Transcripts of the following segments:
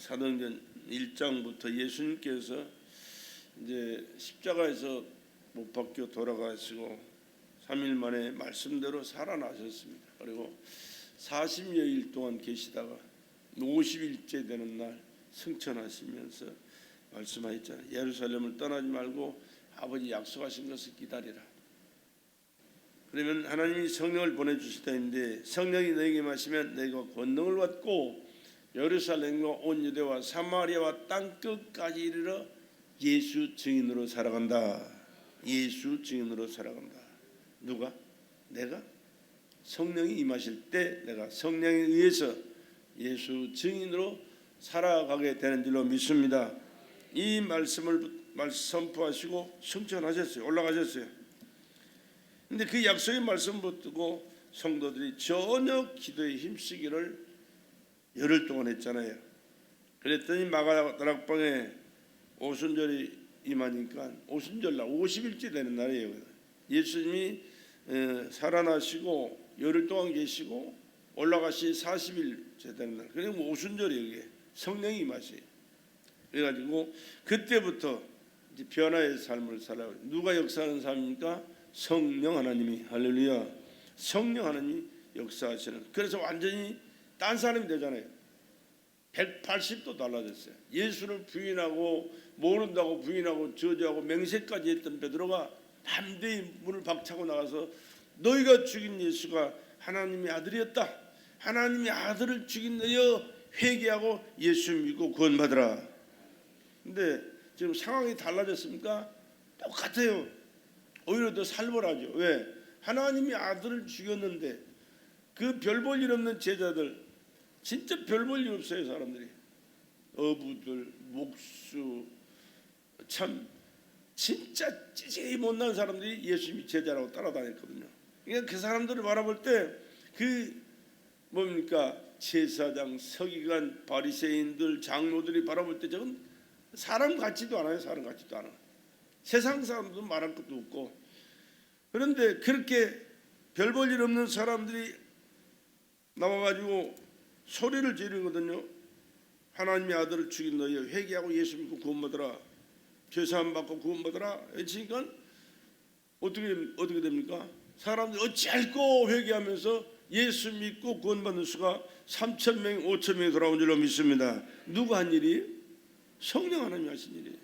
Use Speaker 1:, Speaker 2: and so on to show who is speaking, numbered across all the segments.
Speaker 1: 사도행전 1장부터 예수님께서 이제 십자가에서 못 박혀 돌아가시고 3일 만에 말씀대로 살아나셨습니다. 그리고 40여일 동안 계시다가 50일째 되는 날 승천하시면서 말씀하셨잖아요. 예루살렘을 떠나지 말고 아버지 약속하신 것을 기다리라. 그러면 하나님이 성령을 보내주실 때인데, 성령이 너에게 마시면 너희가 권능을 받고 예루살렘과 온 유대와 사마리아와 땅끝까지 이르러 예수 증인으로 살아간다. 예수 증인으로 살아간다. 누가? 내가? 성령이 임하실 때 내가 성령에 의해서 예수 증인으로 살아가게 되는 줄로 믿습니다. 이 말씀을 선포하시고 승천하셨어요. 올라가셨어요. 근데 그 약속의 말씀 붙들고 성도들이 전혀 기도에 힘쓰기를 열흘 동안 했잖아요. 그랬더니 마가다락방에 오순절이 임하니까, 오순절날 50일째 되는 날이에요. 예수님이 살아나시고 열흘 동안 계시고 올라가시 40일째 되는 날, 그냥 오순절이에요. 이게 성령이 임하세요. 그래가지고 그때부터 이제 변화의 삶을 살아요. 누가 역사하는 삶입니까? 성령 하나님이. 할렐루야. 성령 하나님이 역사하시는. 그래서 완전히 딴 사람이 되잖아요. 180도 달라졌어요. 예수를 부인하고 모른다고 부인하고 저주하고 맹세까지 했던 베드로가 담대히 문을 박차고 나가서 너희가 죽인 예수가 하나님의 아들이었다. 하나님의 아들을 죽인 너희여 회개하고 예수 믿고 구원받으라. 근데 지금 상황이 달라졌습니까? 똑같아요. 오히려 더 살벌하죠. 왜? 하나님이 아들을 죽였는데 그 별 볼 일 없는 제자들, 진짜 별 볼 일 없어요. 사람들이 어부들, 목수, 참 진짜 찌질이 못난 사람들이 예수님이 제자라고 따라다녔거든요. 그러니까 그 사람들을 바라볼 때 그 뭡니까? 제사장, 서기관, 바리새인들, 장로들이 바라볼 때 저건 사람 같지도 않아요. 사람 같지도 않아. 세상 사람들은 말할 것도 없고. 그런데 그렇게 별 볼 일 없는 사람들이 나와가지고 소리를 지르거든요. 하나님의 아들을 죽인 너희 회개하고 예수 믿고 구원받으라. 죄사함 받고 구원받으라. 그러니까 어떻게 됩니까? 사람들이 어찌할꼬 회개하면서 예수 믿고 구원받는 수가 3,000명, 5,000명이 돌아온 줄로 믿습니다. 누가 한 일이? 성령 하나님이 하신 일이에요.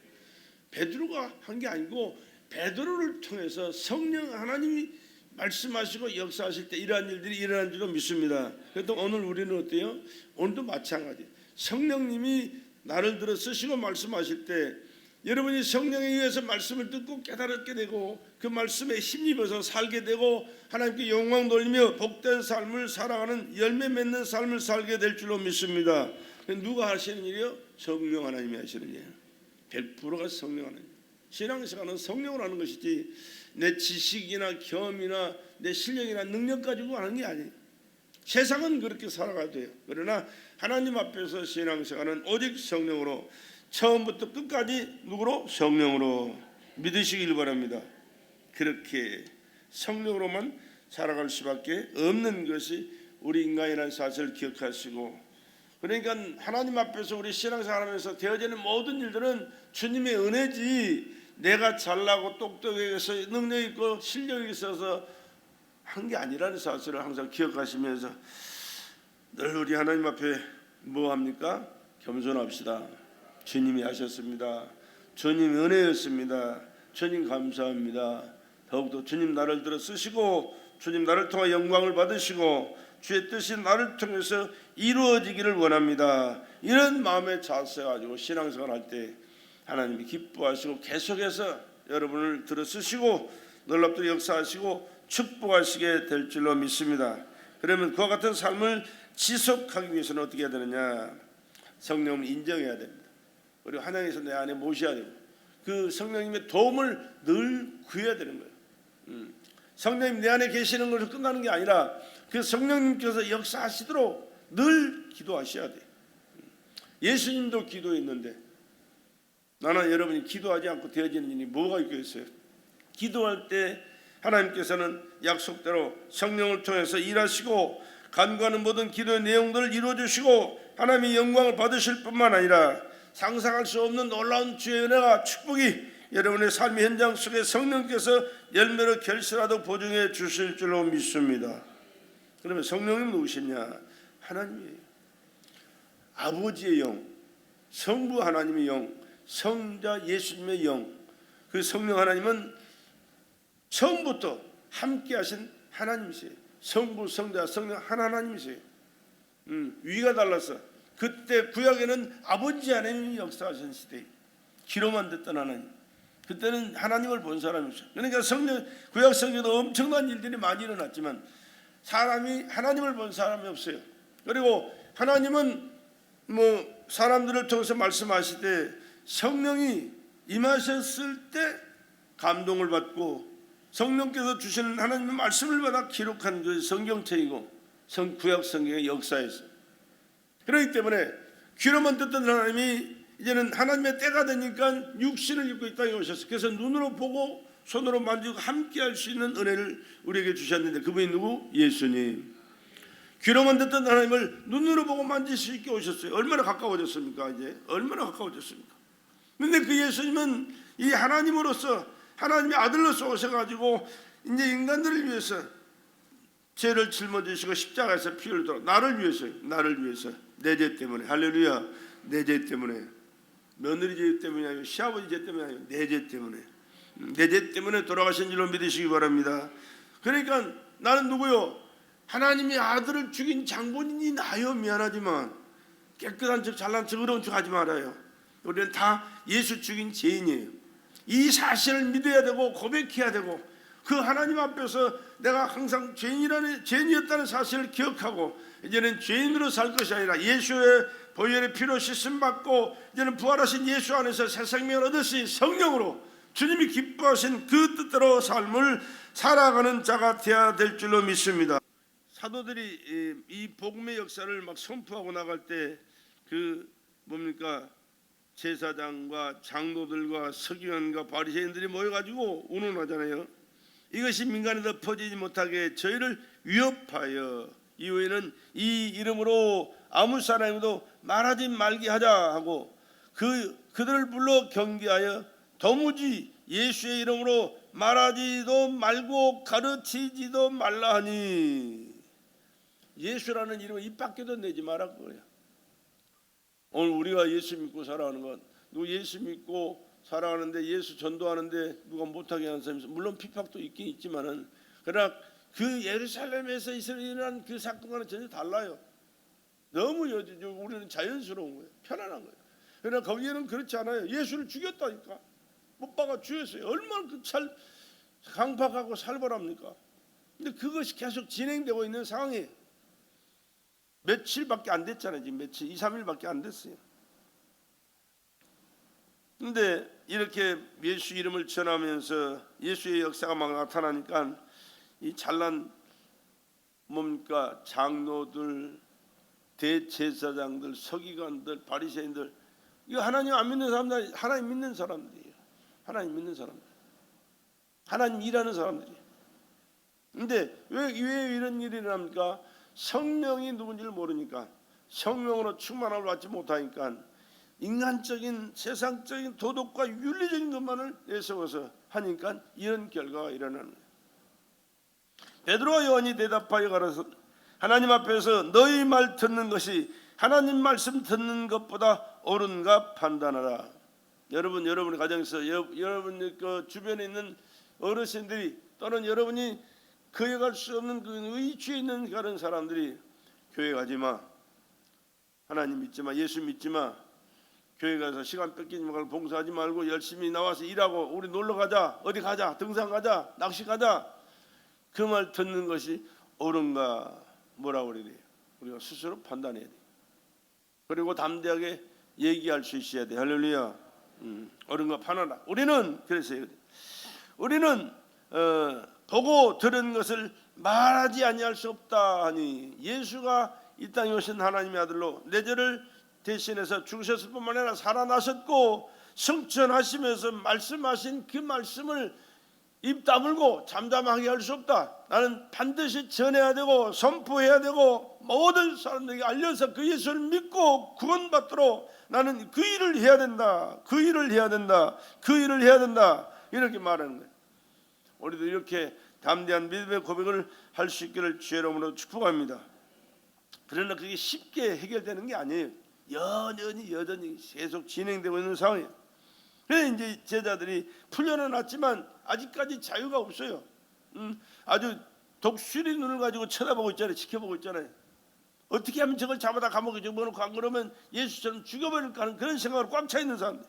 Speaker 1: 베드로가 한 게 아니고 베드로를 통해서 성령 하나님이 말씀하시고 역사하실 때 이러한 일들이 일어난 줄로 믿습니다. 그래도 오늘 우리는 어때요? 오늘도 마찬가지. 성령님이 나를 들어 쓰시고 말씀하실 때 여러분이 성령에 의해서 말씀을 듣고 깨달게 되고 그 말씀에 힘입어서 살게 되고 하나님께 영광 돌리며 복된 삶을 살아가는 열매 맺는 삶을 살게 될 줄로 믿습니다. 누가 하시는 일이요? 성령 하나님이 하시는 일이에요. 100%가 성령 하나님. 신앙생활은 성령으로 하는 것이지 내 지식이나 경험이나 내 실력이나 능력 가지고 하는 게 아니에요. 세상은 그렇게 살아가야 돼요. 그러나 하나님 앞에서 신앙생활은 오직 성령으로, 처음부터 끝까지 누구로? 성령으로 믿으시길 바랍니다. 그렇게 성령으로만 살아갈 수밖에 없는 것이 우리 인간이라는 사실을 기억하시고, 그러니까 하나님 앞에서 우리 신앙생활하면서 되어지는 모든 일들은 주님의 은혜지 내가 잘나고 똑똑해서 능력 있고 실력이 있어서 한 게 아니라는 사실을 항상 기억하시면서 늘 우리 하나님 앞에 뭐 합니까? 겸손합시다. 주님이 하셨습니다. 주님 은혜였습니다. 주님 감사합니다. 더욱더 주님 나를 들어 쓰시고 주님 나를 통해 영광을 받으시고 주의 뜻이 나를 통해서 이루어지기를 원합니다. 이런 마음의 자세 가지고 신앙생활 할 때 하나님이 기뻐하시고 계속해서 여러분을 들어 쓰시고 놀랍도록 역사하시고 축복하시게 될 줄로 믿습니다. 그러면 그와 같은 삶을 지속하기 위해서는 어떻게 해야 되느냐? 성령을 인정해야 됩니다. 그리고 하나님께서 내 안에 모셔야 되고 그 성령님의 도움을 늘 구해야 되는 거예요. 성령님 내 안에 계시는 것으로 끝나는 게 아니라 그 성령님께서 역사하시도록 늘 기도하셔야 돼요. 예수님도 기도했는데 나는 여러분이 기도하지 않고 되어지는 일이 뭐가 있겠어요? 기도할 때 하나님께서는 약속대로 성령을 통해서 일하시고 간구하는 모든 기도의 내용들을 이루어주시고 하나님의 영광을 받으실 뿐만 아니라 상상할 수 없는 놀라운 주의 은혜와 축복이 여러분의 삶의 현장 속에 성령께서 열매로 결실하도록 보증해 주실 줄로 믿습니다. 그러면 성령님 누구시냐? 하나님이에요. 아버지의 영, 성부 하나님의 영, 성자 예수님의 영. 그 성령 하나님은 처음부터 함께 하신 하나님이세요. 성부, 성자, 성령 하나님이세요. 위가 달라서 그때 구약에는 아버지 하나님이 역사하신 시대, 귀로만 듣던 하나님, 그때는 하나님을 본 사람이죠. 그러니까 성령, 구약 성경도 엄청난 일들이 많이 일어났지만 사람이 하나님을 본 사람이 없어요. 그리고 하나님은 사람들을 통해서 말씀하실 때 성령이 임하셨을 때 감동을 받고 성령께서 주시는 하나님의 말씀을 받아 기록한 그 성경책이고 구약 성경의 역사에서, 그렇기 때문에 귀로만 듣던 하나님이 이제는 하나님의 때가 되니까 육신을 입고 이 땅에 오셨어요. 그래서 눈으로 보고 손으로 만지고 함께 할 수 있는 은혜를 우리에게 주셨는데 그분이 누구? 예수님. 귀로만 듣던 하나님을 눈으로 보고 만질 수 있게 오셨어요. 얼마나 가까워졌습니까? 이제 얼마나 가까워졌습니까? 그런데 그 예수님은 이 하나님으로서, 하나님의 아들로서 오셔가지고 이제 인간들을 위해서 죄를 짊어지시고 십자가에서 피 흘리도록, 나를 위해서요. 나를 위해서. 내 죄 때문에. 할렐루야. 내 죄 때문에. 며느리 죄 때문이 아니고 시아버지 죄 때문이 아니고 내 죄 때문에. 내 죄 때문에 돌아가신 줄로 믿으시기 바랍니다. 그러니까 나는 누구요? 하나님의 아들을 죽인 장본인이 나요. 미안하지만 깨끗한 척 잘난 척 어려운 척 하지 말아요. 우리는 다 예수 죽인 죄인이에요. 이 사실을 믿어야 되고 고백해야 되고, 그 하나님 앞에서 내가 항상 죄인이었다는 사실을 기억하고 이제는 죄인으로 살 것이 아니라 예수의 보혈의 피로 씻음 받고 이제는 부활하신 예수 안에서 새 생명을 얻으신 성령으로 주님이 기뻐하신 그 뜻대로 삶을 살아가는 자가 되어야 될 줄로 믿습니다. 사도들이 이 복음의 역사를 막 선포하고 나갈 때 그 제사장과 장로들과 서기관과 바리새인들이 모여가지고 운운하잖아요. 이것이 민간에 더 퍼지지 못하게 저희를 위협하여 이후에는 이 이름으로 아무 사람이도 말하지 말게 하자 하고 그들을 불러 경계하여 도무지 예수의 이름으로 말하지도 말고 가르치지도 말라 하니, 예수라는 이름을 입 밖에도 내지 말라고 그래요. 오늘 우리가 예수 믿고 살아가는 건, 누구 예수 믿고 살아가는데 예수 전도하는데 누가 못하게 하는 사람이 있어. 물론 핍박도 있긴 있지만은, 그러나 그 예루살렘에서 일어난 그 사건과는 전혀 달라요. 너무 우리는 자연스러운 거예요. 편안한 거예요. 그러나 거기에는 그렇지 않아요. 예수를 죽였다니까. 못 박아 죽였어요. 얼마나 강팍하고 살벌합니까? 근데 그것이 계속 진행되고 있는 상황이에요. 며칠밖에 안 됐잖아요. 지금 며칠, 2, 3일밖에 안 됐어요. 근데 이렇게 예수 이름을 전하면서 예수의 역사가 막 나타나니까 이 잘난 장로들, 대제사장들, 서기관들, 바리새인들, 이거 하나님 안 믿는 사람들, 하나님 믿는 사람들이에요. 하나님 믿는 사람들, 하나님 일하는 사람들이에요. 근데 왜 이런 일이 일어납니까? 성령이 누군지를 모르니까, 성령으로 충만함을 받지 못하니까 인간적인 세상적인 도덕과 윤리적인 것만을 내세워서 하니까 이런 결과가 일어나는 거예요. 베드로와 요한이 대답하여 가라사 하나님 앞에서 너희 말 듣는 것이 하나님 말씀 듣는 것보다 옳은가 판단하라. 여러분의 가정에서 여러분 그 주변에 있는 어르신들이 또는 여러분이 거역할 수 없는 그 의지에 있는 그런 사람들이 교회 가지 마, 하나님 믿지 마, 예수 믿지 마, 교회 가서 시간 뺏기지 말고 봉사하지 말고 열심히 나와서 일하고 우리 놀러 가자, 어디 가자, 등산 가자, 낚시 가자, 그 말 듣는 것이 옳은가 뭐라고 그래야 돼요? 우리가 스스로 판단해야 돼요. 그리고 담대하게 얘기할 수 있어야 돼. 할렐루야. 옳은가 판단하라. 우리는 그랬어요. 우리는 보고 들은 것을 말하지 아니할 수 없다 하니, 예수가 이 땅에 오신 하나님의 아들로 내 죄를 대신해서 죽으셨을 뿐만 아니라 살아나셨고 성천하시면서 말씀하신 그 말씀을 입 다물고 잠잠하게 할 수 없다. 나는 반드시 전해야 되고 선포해야 되고 모든 사람들에게 알려서 그 예수를 믿고 구원받도록 나는 그 일을 해야 된다. 그 일을 해야 된다. 그 일을 해야 된다. 이렇게 말하는 거예요. 우리도 이렇게 담대한 믿음의 고백을 할 수 있기를 주의 이름으로 축복합니다. 그러나 그게 쉽게 해결되는 게 아니에요. 여전히 계속 진행되고 있는 상황이에요. 그래서 이제 제자들이 풀려는 놨지만 아직까지 자유가 없어요. 아주 독수리 눈을 가지고 쳐다보고 있잖아요. 지켜보고 있잖아요. 어떻게 하면 저걸 잡아다 감옥에 집어넣고 안 그러면 예수처럼 죽여버릴까 하는 그런 생각으로 꽉 차 있는 사람들.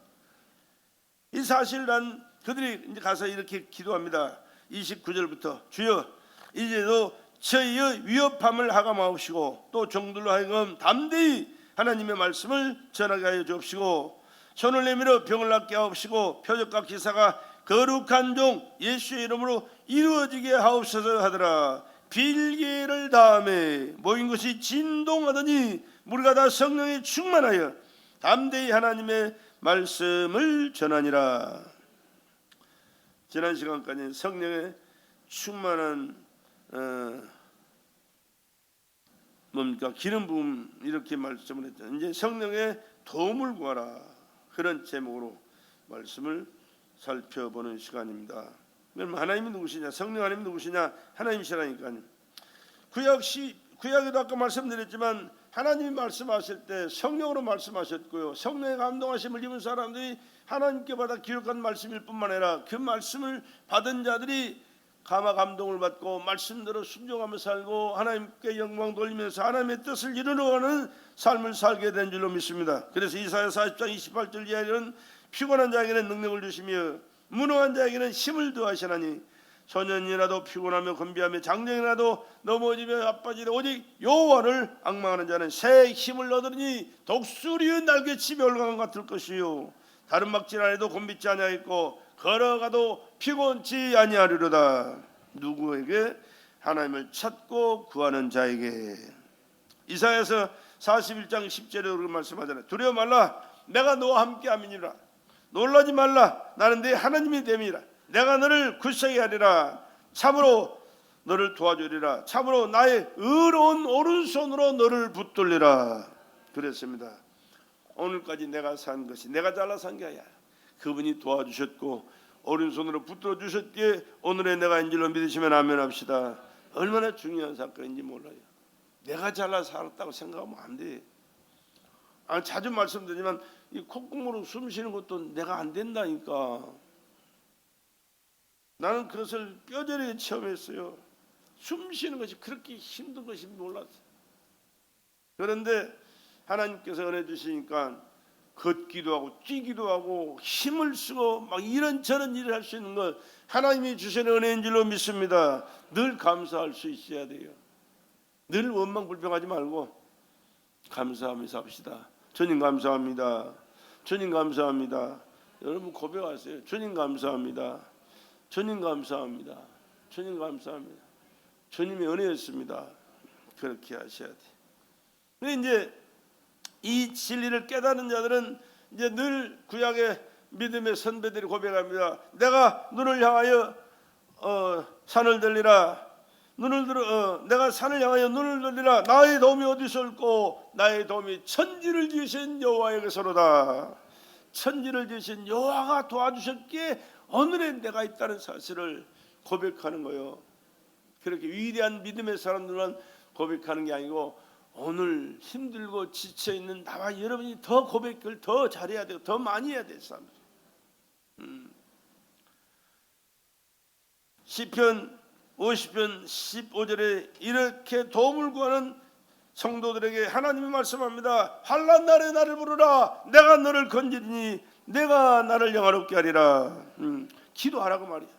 Speaker 1: 이 사실 난 그들이 이제 가서 이렇게 기도합니다. 29절부터 주여 이제도 저희의 위협함을 하감하옵시고 또 종들로 하여금 담대히 하나님의 말씀을 전하게 하여 주옵시고 손을 내밀어 병을 낫게 하옵시고 표적과 기사가 거룩한 종 예수의 이름으로 이루어지게 하옵소서 하더라. 빌개를 다음에 모인 것이 진동하더니 우리가 다 성령에 충만하여 담대히 하나님의 말씀을 전하니라. 지난 시간까지 성령에 충만한 뭡니까? 기름 부음 이렇게 말씀을 했죠. 이제 성령의 도움을 구하라. 그런 제목으로 말씀을 살펴보는 시간입니다. 그럼 하나님이 누구시냐? 성령 하나님이 누구시냐? 하나님이시라니까요. 구약에도 아까 말씀드렸지만 하나님이 말씀하실 때 성령으로 말씀하셨고요. 성령의 감동하심을 입은 사람들이 하나님께 받아 기록한 말씀일 뿐만 아니라 그 말씀을 받은 자들이 감화 감동을 받고 말씀대로 순종하며 살고 하나님께 영광 돌리면서 하나님의 뜻을 이루어가는 삶을 살게 된 줄로 믿습니다. 그래서 이사야 40장 28절 이하에는 피곤한 자에게는 능력을 주시며 무능한 자에게는 힘을 더하시나니 소년이라도 피곤하며 건비하며 장정이라도 넘어지며 아파지되 오직 여호와를 앙망하는 자는 새 힘을 얻으니 독수리의 날개치며 올라간 것 같을 것이요 다른 막질 안에도 곤비지 아니하겠고 걸어가도 피곤치 아니하리로다. 누구에게? 하나님을 찾고 구하는 자에게. 이사야서 41장 10절에 그렇게 말씀하잖아요. 두려워 말라 내가 너와 함께 함이니라. 놀라지 말라 나는 네 하나님이 됨이라. 내가 너를 굳세게 하리라. 참으로 너를 도와주리라. 참으로 나의 의로운 오른손으로 너를 붙들리라. 그랬습니다. 오늘까지 내가 산 것이 내가 잘라 산 게 아니야. 그분이 도와주셨고 오른손으로 붙들어 주셨기에 오늘의 내가 인줄로 믿으시면 아멘 합시다. 얼마나 중요한 사건인지 몰라요. 내가 잘라 살았다고 생각하면 안 돼. 자주 말씀드리지만 이 콧구멍으로 숨 쉬는 것도 내가 안 된다니까. 나는 그것을 뼈저리게 체험했어요. 숨 쉬는 것이 그렇게 힘든 것이 몰랐어요. 그런데 하나님께서 은혜 주시니까 걷기도 하고 뛰기도 하고 힘을 쓰고 막 이런저런 일을 할 수 있는 것 하나님이 주신 은혜인 줄로 믿습니다. 늘 감사할 수 있어야 돼요. 늘 원망불평하지 말고 감사하면서 합시다. 주님 감사합니다. 주님 감사합니다. 여러분 고백하세요. 주님 감사합니다. 주님 감사합니다. 주님 감사합니다. 주님의 은혜였습니다. 그렇게 하셔야 돼요. 근데 이제 이 진리를 깨닫는 자들은 이제 늘 구약의 믿음의 선배들이 고백합니다. 내가 눈을 향하여 산을 들리라. 내가 산을 향하여 눈을 들리라. 나의 도움이 어디서 올고 나의 도움이 천지를 지으신 여호와에게서로다. 천지를 지으신 여호와가 도와주셨기에 오늘의 내가 있다는 사실을 고백하는 거예요. 그렇게 위대한 믿음의 사람들만 고백하는 게 아니고 오늘 힘들고 지쳐있는 나와 여러분이 더 고백을 더 잘해야 되고 더 많이 해야 될 사람들. 시편 50편 15절에 이렇게 도움을 구하는 성도들에게 하나님이 말씀합니다. 환난 날에 나를 부르라. 내가 너를 건지리니 내가 나를 영화롭게 하리라. 기도하라고 말이야.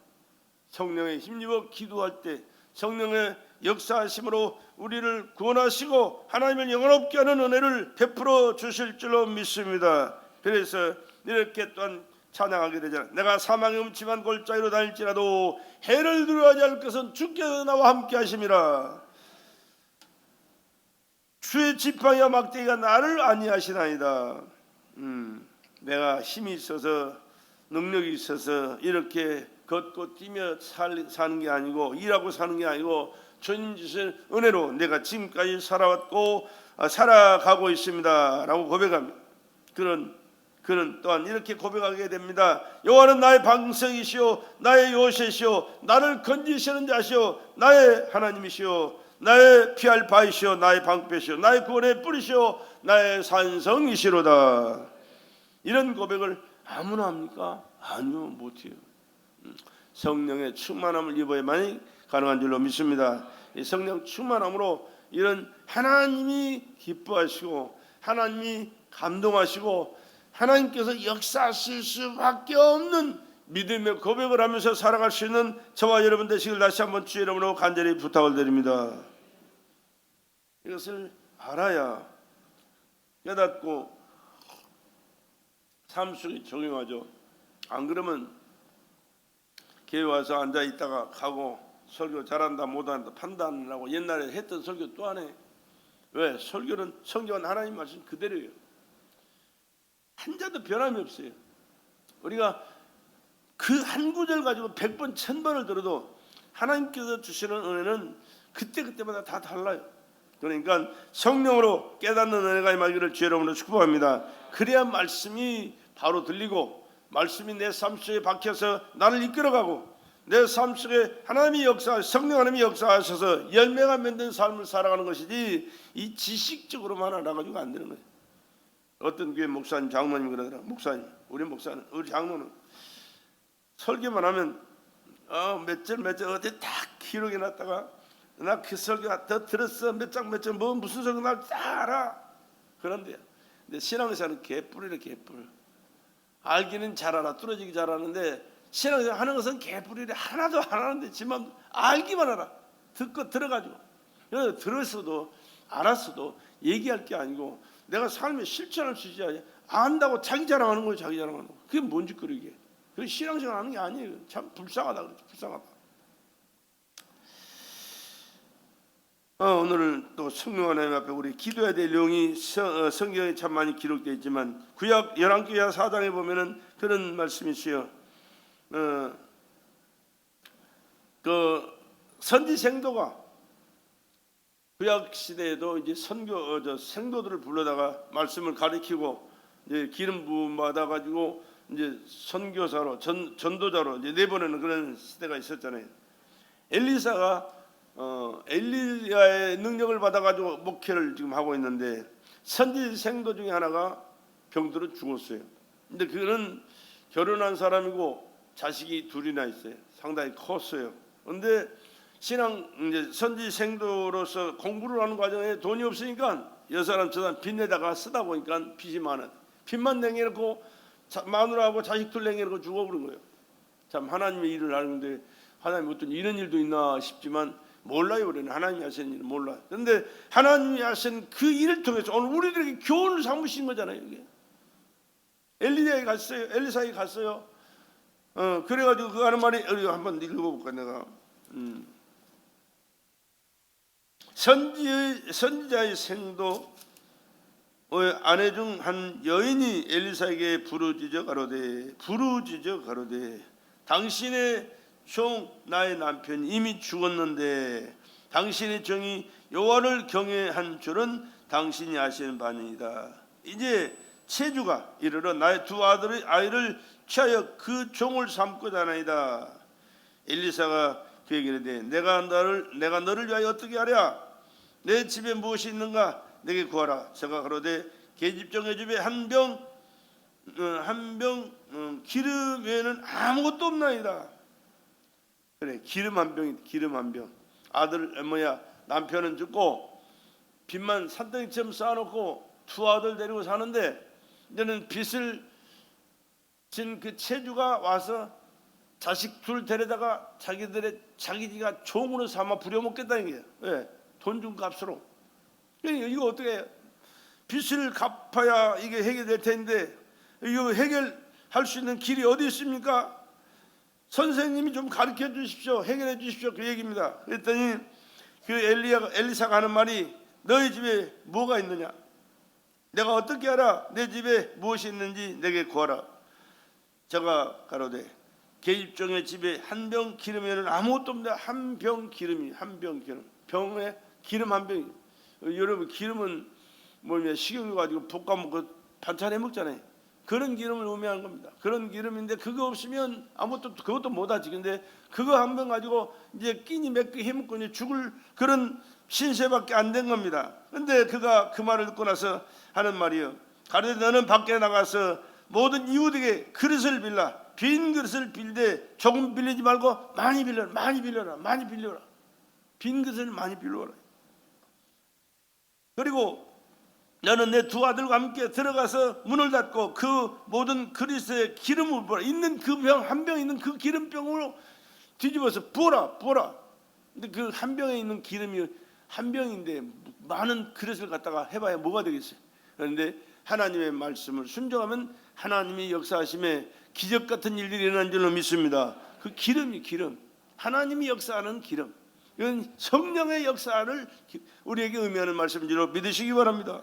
Speaker 1: 성령에 힘입어 기도할 때 성령의 역사하심으로 우리를 구원하시고 하나님을 영원롭게 하는 은혜를 베풀어 주실 줄로 믿습니다. 그래서 이렇게 또한 찬양하게 되잖아요. 내가 사망의 음침한 골짜기로 다닐지라도 해를 두려워하지 않을 것은 주께서 나와 함께 하심이라. 주의 지팡이와 막대기가 나를 안위하시나이다. 내가 힘이 있어서 능력이 있어서 이렇게 걷고 뛰며 사는 게 아니고 일하고 사는 게 아니고 주님 주신 은혜로 내가 지금까지 살아왔고 살아가고 있습니다라고 고백합니다. 그는 또한 이렇게 고백하게 됩니다. 여호와는 나의 방성이시오 나의 요새시오 나를 건지시는 자시오 나의 하나님이시오 나의 피할 바이시오 나의 방패시오 나의 구원의 뿌리시오 나의 산성이시로다. 이런 고백을 아무나 합니까? 아니요, 못해요. 성령의 충만함을 입어야만이 가능한 줄로 믿습니다. 이 성령 충만함으로 이런 하나님이 기뻐하시고 하나님이 감동하시고 하나님께서 역사하실 수밖에 없는 믿음의 고백을 하면서 살아갈 수 있는 저와 여러분 되시길 다시 한번 주의 이름으로 간절히 부탁을 드립니다. 이것을 알아야 깨닫고 삶 속에 적용하죠. 안 그러면 교회 와서 앉아 있다가 가고 설교 잘한다 못한다 판단을 하고 옛날에 했던 설교 또 하네. 왜? 설교는 성경은 하나님 말씀 그대로예요. 한자도 변함이 없어요. 우리가 그 한 구절 가지고 100번 1000번을 들어도 하나님께서 주시는 은혜는 그때그때마다 다 달라요. 그러니까 성령으로 깨닫는 은혜가 임하기를 주의 이름으로 축복합니다. 그래야 말씀이 바로 들리고 말씀이 내 삶 속에 박혀서 나를 이끌어가고 내 삶 속에 하나님이 성령 하나님이 역사하셔서 열매가 맺는 삶을 살아가는 것이지 이 지식적으로만 알아가지고 안 되는 거예요. 어떤 교회 목사님 장로님이 그러더라. 목사님 우리 목사는 우리 장로는 설교만 하면 몇 절 어디 딱 기록해 놨다가 나 그 설교 더 들었어 몇 장 뭐 무슨 설교 나 다 알아. 그런데 근데 신앙생활은 개뿔이래 개뿔. 알기는 잘 알아 뚫어지기 잘 아는데 신앙생활 하는 것은 개뿔이래. 하나도 안 하는데 지만 알기만 알아. 듣고 들어가지고 그래서 들었어도 알았어도 얘기할 게 아니고 내가 삶에 실천할 수 있어야 안다고 자기 자랑하는 거예요. 자기 자랑하는 거. 그게 뭔 짓거리게. 그게 신앙생활 하는 게 아니에요. 참 불쌍하다 그랬죠. 불쌍하다. 오늘 또 성령 하나님 앞에 우리 기도해야 될 내용이 성경에 참 많이 기록되어 있지만 구약 열왕기하 4장에 보면은 그런 말씀이 있어요. 그 선지 생도가 구약 시대에도 이제 생도들을 불러다가 말씀을 가리키고 이제 기름 부음 받아 가지고 이제 선교사로 전도자로 이제 내보내는 그런 시대가 있었잖아요. 엘리사가 엘리야의 능력을 받아 가지고 목회를 지금 하고 있는데 선지 생도 중에 하나가 병들어 죽었어요. 근데 그는 결혼한 사람이고 자식이 둘이나 있어요. 상당히 컸어요. 근데 신앙 이제 선지 생도로서 공부를 하는 과정에 돈이 없으니까 여 사람 저 사람 빚내다가 쓰다 보니까 빚이 많아. 빚만 내놓고 마누라하고 자식들 내놓고 죽어버린 거예요. 참 하나님의 일을 하는데 하나님 어떤 이런 일도 있나 싶지만 몰라요. 우리는 하나님이 하시는 일은 몰라요. 그런데 하나님이 하신 그 일을 통해서 오늘 우리들에게 교훈을 삼으신 거잖아요. 이게 엘리야에 갔어요. 엘리사에 갔어요. 그래가지고 그 하는 말이 한번 읽어볼까 내가. 선지자의 생도 아내 중 한 여인이 엘리사에게 부르짖어 가로되 당신의 종 나의 남편이 이미 죽었는데 당신의 종이 여호와를 경외한 줄은 당신이 아시는 바니이다. 이제 체주가 이르러 나의 두 아들의 아이를 취하여 그 종을 삼고자 하나이다. 엘리사가 그에게 이르되 내가 너를 위하여 어떻게 하랴? 내 집에 무엇이 있는가? 내게 구하라. 저가 가로되 계집종의 집에 한 병 기름 외에는 아무것도 없나이다. 그래 기름 한 병. 남편은 죽고 빚만 산더미처럼 쌓아놓고 두 아들 데리고 사는데 이제는 빚을 진 그 체주가 와서 자식 둘 데려다가 자기가 종으로 삼아 부려먹겠다는 거예요. 왜? 돈 준 값으로. 이거 어떻게 해요? 빚을 갚아야 이게 해결될 텐데 이거 해결할 수 있는 길이 어디 있습니까? 선생님이 좀 가르쳐 주십시오. 해결해 주십시오. 그 얘기입니다. 그랬더니 그 엘리사가 하는 말이 너희 집에 뭐가 있느냐? 내가 어떻게 알아? 내 집에 무엇이 있는지 내게 구하라. 저가 가로되 계집종의 집에 한 병 기름에는 아무것도 없는데 한 병 기름이, 한 병 기름, 병에 기름 한 병이. 여러분, 기름은 뭐냐, 식용유 가지고 볶아 먹고 반찬 해 먹잖아요. 그런 기름을 의미하는 겁니다. 그런 기름인데 그거 없으면 아무것도, 그것도 못하지. 근데 그거 한 병 가지고 이제 끼니 몇 개 해먹고 이제 죽을 그런 신세밖에 안 된 겁니다. 근데 그가 그 말을 듣고 나서 하는 말이요, 가로되 너는 밖에 나가서 모든 이웃에게 그릇을 빌라. 빈 그릇을 빌되 조금 빌리지 말고 많이 빌려라, 많이 빌려라, 많이 빌려라. 빈 그릇을 많이 빌려라. 그리고 너는 내 두 아들과 함께 들어가서 문을 닫고 그 모든 그릇에 기름을 부어라. 있는 그 병, 한 병 있는 그 기름병으로 뒤집어서 부어라. 근데 그 한 병에 있는 기름이 한 병인데 많은 그릇을 갖다가 해봐야 뭐가 되겠어요? 그런데 하나님의 말씀을 순종하면 하나님이 역사하심에 기적 같은 일들이 일어난 줄로 믿습니다. 그 기름이 기름, 하나님이 역사하는 기름, 이건 성령의 역사를 우리에게 의미하는 말씀인 줄로 믿으시기 바랍니다.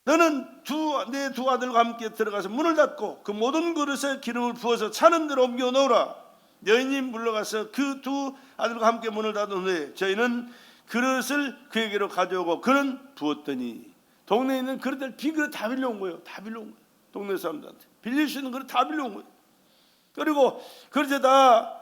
Speaker 1: 너는 내 두 아들과 함께 들어가서 문을 닫고 그 모든 그릇에 기름을 부어서 차는 대로 옮겨 놓으라. 여인이 물러가서 그 두 아들과 함께 문을 닫은 후에 저희는 그릇을 그에게로 가져오고 그는 부었더니, 동네에 있는 그릇들 빈 그릇 다 빌려온 거예요. 다 빌려온 거예요. 동네 사람들한테 빌릴 수 있는 그릇 다 빌려온 거예요. 그리고 그릇에다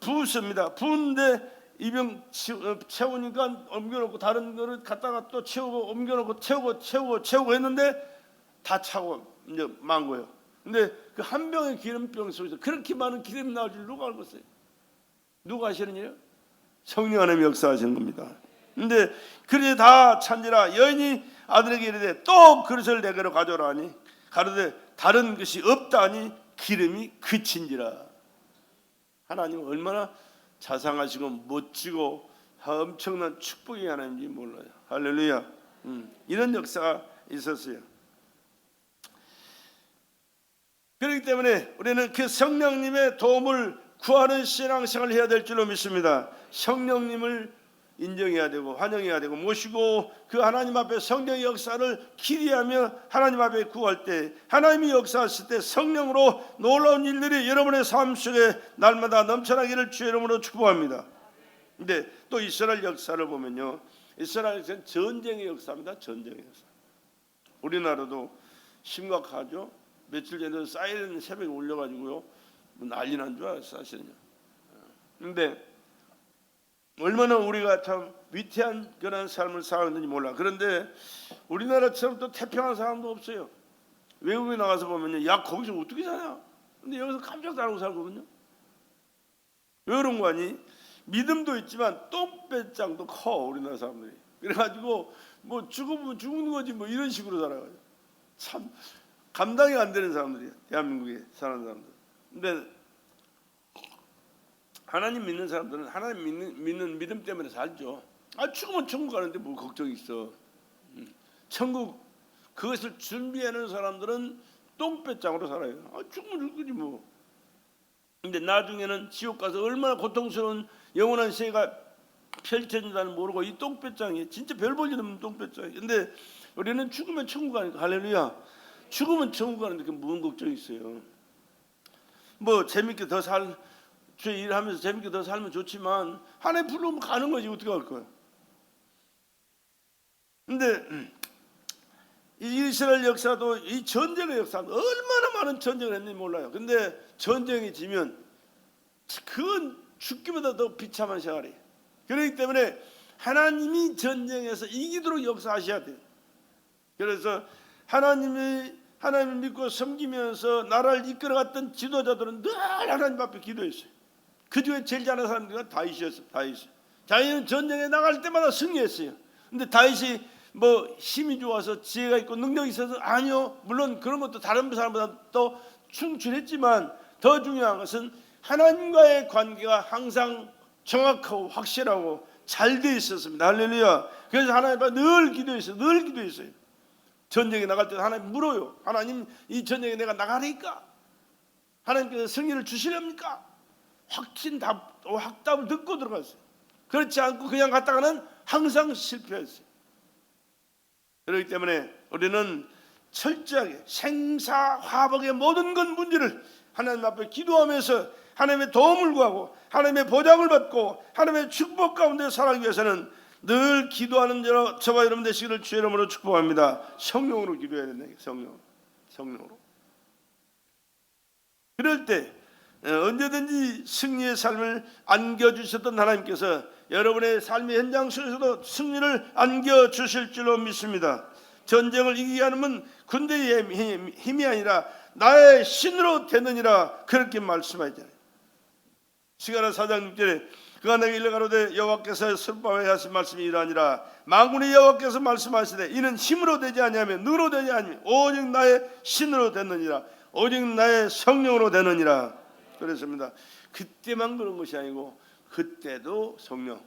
Speaker 1: 부었습니다. 부은데 이 병 채우니까 옮겨놓고 다른 거를 갖다가 또 채우고 옮겨놓고 채우고 했는데 다 차고 이제 만 거예요. 근데 그 한 병의 기름병 속에서 그렇게 많은 기름이 나올 줄 누가 알겠어요? 누가 하시는 일이에요? 성령 하나님이 역사하시는 겁니다. 근데 그릇이 다 찬지라 여인이 아들에게 이르되 또 그릇을 내게로 가져오라 하니 가로되 다른 것이 없다 하니 기름이 그친지라. 하나님은 얼마나 자상하시고 멋지고 엄청난 축복의 하나님인지 몰라요. 할렐루야. 이런 역사가 있었어요. 그렇기 때문에 우리는 그 성령님의 도움을 구하는 신앙생활을 해야 될 줄로 믿습니다. 성령님을 인정해야 되고 환영해야 되고 모시고 그 하나님 앞에 성령의 역사를 기대하며 하나님 앞에 구할 때, 하나님이 역사하실 때 성령으로 놀라운 일들이 여러분의 삶 속에 날마다 넘쳐나기를 주의 이름으로 축복합니다. 근데 또 이스라엘 역사를 보면요, 이스라엘 역사는 전쟁의 역사입니다. 전쟁의 역사. 우리나라도 심각하죠. 며칠 전에 사이렌 새벽에 울려가지고요, 난리 난 줄 알았어요, 사실은요. 근데 얼마나 우리가 참 위태한 그런 삶을 살았는지 몰라. 그런데 우리나라처럼 또 태평한 사람도 없어요. 외국에 나가서 보면요, 야 거기서 어떻게 사냐? 근데 여기서 깜짝 놀라고 살거든요. 왜 그런 거 아니? 믿음도 있지만 똥배짱도 커, 우리나라 사람들이. 그래가지고 뭐 죽으면 죽는 거지 뭐 이런 식으로 살아가요. 참 감당이 안 되는 사람들이야, 대한민국에 사는 사람들. 근데 하나님 믿는 사람들은 하나님 믿는 믿음 때문에 살죠. 죽으면 천국 가는데 뭐 걱정이 있어. 천국 그것을 준비하는 사람들은 똥배짱으로 살아요. 죽으면 죽지 뭐. 근데 나중에는 지옥 가서 얼마나 고통스러운 영원한 세계가 펼쳐진다는 모르고 이 똥배짱이 진짜 별 볼 일 없는 똥배짱이. 근데 우리는 죽으면 천국 가니까 할렐루야. 죽으면 천국 가는데 그 무슨 걱정이 있어요. 뭐 재밌게 더 주의 일하면서 재밌게 더 살면 좋지만 하나님 부르면 가는 거지 어떻게 할 거야. 근데 이 이스라엘 역사도 이 전쟁의 역사도 얼마나 많은 전쟁을 했는지 몰라요. 근데 전쟁이 지면 그건 죽기보다 더 비참한 생활이에요. 그렇기 때문에 하나님이 전쟁에서 이기도록 역사하셔야 돼요. 그래서 하나님을 믿고 섬기면서 나라를 이끌어갔던 지도자들은 늘 하나님 앞에 기도했어요. 그 중에 제일 잘하는 사람들이 다윗이었어요. 다윗은 전쟁에 나갈 때마다 승리했어요. 근데 다윗이 뭐 힘이 좋아서 지혜가 있고 능력이 있어서 아니요. 물론 그런 것도 다른 사람보다 또 충출했지만 더 중요한 것은 하나님과의 관계가 항상 정확하고 확실하고 잘 돼 있었습니다. 할렐루야. 그래서 하나님 앞에 늘 기도했어요. 전쟁에 나갈 때 하나님 물어요. 하나님 이 전쟁에 내가 나가니까 하나님께서 승리를 주시렵니까? 확답을 듣고 들어갔어요. 그렇지 않고 그냥 갔다가는 항상 실패했어요. 그렇기 때문에 우리는 철저하게 생사화복의 모든 건 문제를 하나님 앞에 기도하면서 하나님의 도움을 구하고 하나님의 보장을 받고 하나님의 축복 가운데 살아가기 위해서는 늘 기도하는 저와 여러분 되시기를 주의 이름으로 축복합니다. 성령으로 기도해야 된다. 성령으로. 그럴 때 언제든지 승리의 삶을 안겨주셨던 하나님께서 여러분의 삶의 현장 속에서도 승리를 안겨주실 줄로 믿습니다. 전쟁을 이기게 하는 군대의 힘이 아니라 나의 신으로 되느니라 그렇게 말씀하잖아요. 스가랴 4장 6절에 그가 내게 일러 가로되 여호와께서 슬퍼하여 하신 말씀이 이러하니라 만군의 여호와께서 말씀하시되 이는 힘으로 되지 아니하며 능으로 되지 아니하며 오직 나의 신으로 되느니라 오직 나의 성령으로 되느니라 그랬습니다. 그때만 그런 것이 아니고 그때도 성령,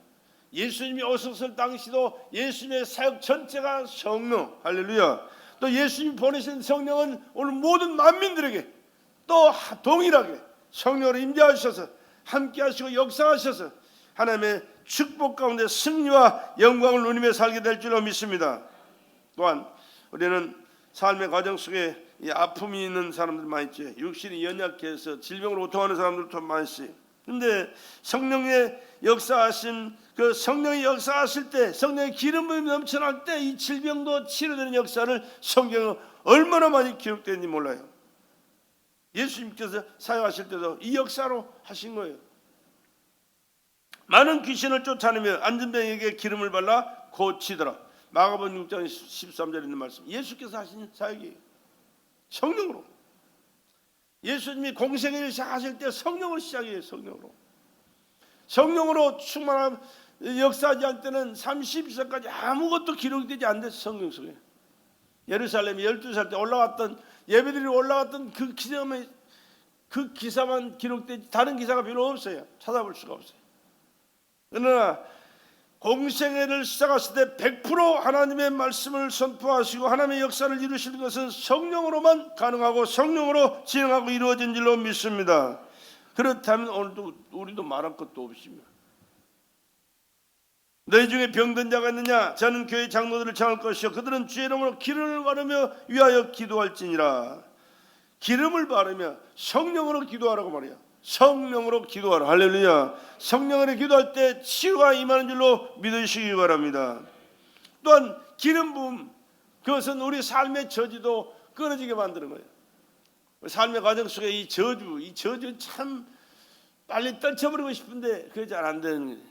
Speaker 1: 예수님이 오셨을 당시도 예수님의 사역 전체가 성령, 할렐루야. 또 예수님이 보내신 성령은 오늘 모든 만민들에게 또 동일하게 성령으로 임재하셔서 함께 하시고 역사하셔서 하나님의 축복 가운데 승리와 영광을 누리며 살게 될 줄로 믿습니다. 또한 우리는 삶의 과정 속에 이 아픔이 있는 사람들 많이 있죠. 육신이 연약해서 질병으로 고통하는 사람들도 많이 있어요. 그런데 성령의 역사하신 그 성령이 역사하실 때 성령의 기름 부음이 넘쳐날 때 이 질병도 치료되는 역사를 성경에 얼마나 많이 기록되는지 몰라요. 예수님께서 사역하실 때도 이 역사로 하신 거예요. 많은 귀신을 쫓아내며 안전병에게 기름을 발라 고치더라. 마가복음 6장 13절에 있는 말씀, 예수께서 하신 사역이에요. 성령으로. 예수님이 공생애를 시작하실 때 성령으로 시작해요. 성령으로 충만한 역사하지 않을 때는 30세까지 아무것도 기록되지 않는 성령 속에 예루살렘에 12살 때 올라갔던 예배드리 올라갔던 그 기사만 기록되지 다른 기사가 별로 없어요. 찾아볼 수가 없어요. 그러나 공생애를 시작하실 때 100% 하나님의 말씀을 선포하시고 하나님의 역사를 이루시는 것은 성령으로만 가능하고 성령으로 진행하고 이루어진 줄로 믿습니다. 그렇다면 오늘도 우리도 말할 것도 없습니다. 너희 중에 병든 자가 있느냐? 저는 교회 장로들을 청할 것이요 그들은 주의 이름으로 기름을 바르며 위하여 기도할지니라. 기름을 바르며 성령으로 기도하라고 말이야. 성령으로 기도하라. 할렐루야. 성령으로 기도할 때 치유가 임하는 줄로 믿으시기 바랍니다. 또한 기름 부음, 그것은 우리 삶의 저주도 끊어지게 만드는 거예요. 삶의 과정 속에 이 저주 참 빨리 떨쳐버리고 싶은데 그게 잘 안 되는 거예요.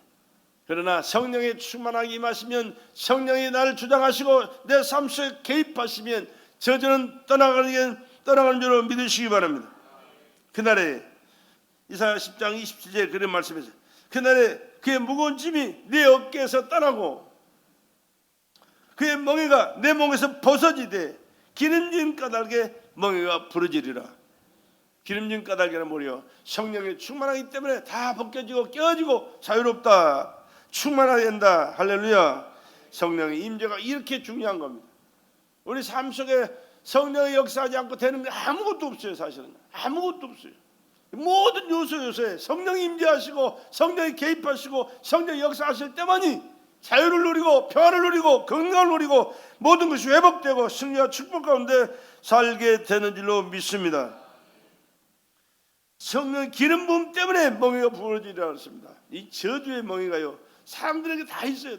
Speaker 1: 그러나 성령의 충만하게 임하시면 성령이 나를 주장하시고 내 삶 속에 개입하시면 저주는 떠나가는 줄로 믿으시기 바랍니다. 그날에 이사야 10장 27절에 그런 말씀이죠. 그날에 그의 무거운 짐이 내 어깨에서 떠나고 그의 멍에가 내 몸에서 벗어지되 기름진 까닭에 멍에가 부러지리라. 기름진 까닭에는 뭐래요? 성령의 충만하기 때문에 다 벗겨지고 깨어지고 자유롭다. 충만해야 된다. 할렐루야. 성령의 임재가 이렇게 중요한 겁니다. 우리 삶 속에 성령의 역사하지 않고 되는 게 아무것도 없어요. 사실은 아무것도 없어요. 모든 요소에 성령이 임재하시고 성령이 개입하시고 성령이 역사하실 때만이 자유를 누리고 평안을 누리고 건강을 누리고 모든 것이 회복되고 승리와 축복 가운데 살게 되는 줄로 믿습니다. 성령의 기름 부음 때문에 멍에가 부러지리라 했습니다. 이 저주의 멍에가요 사람들에게 다 있어요.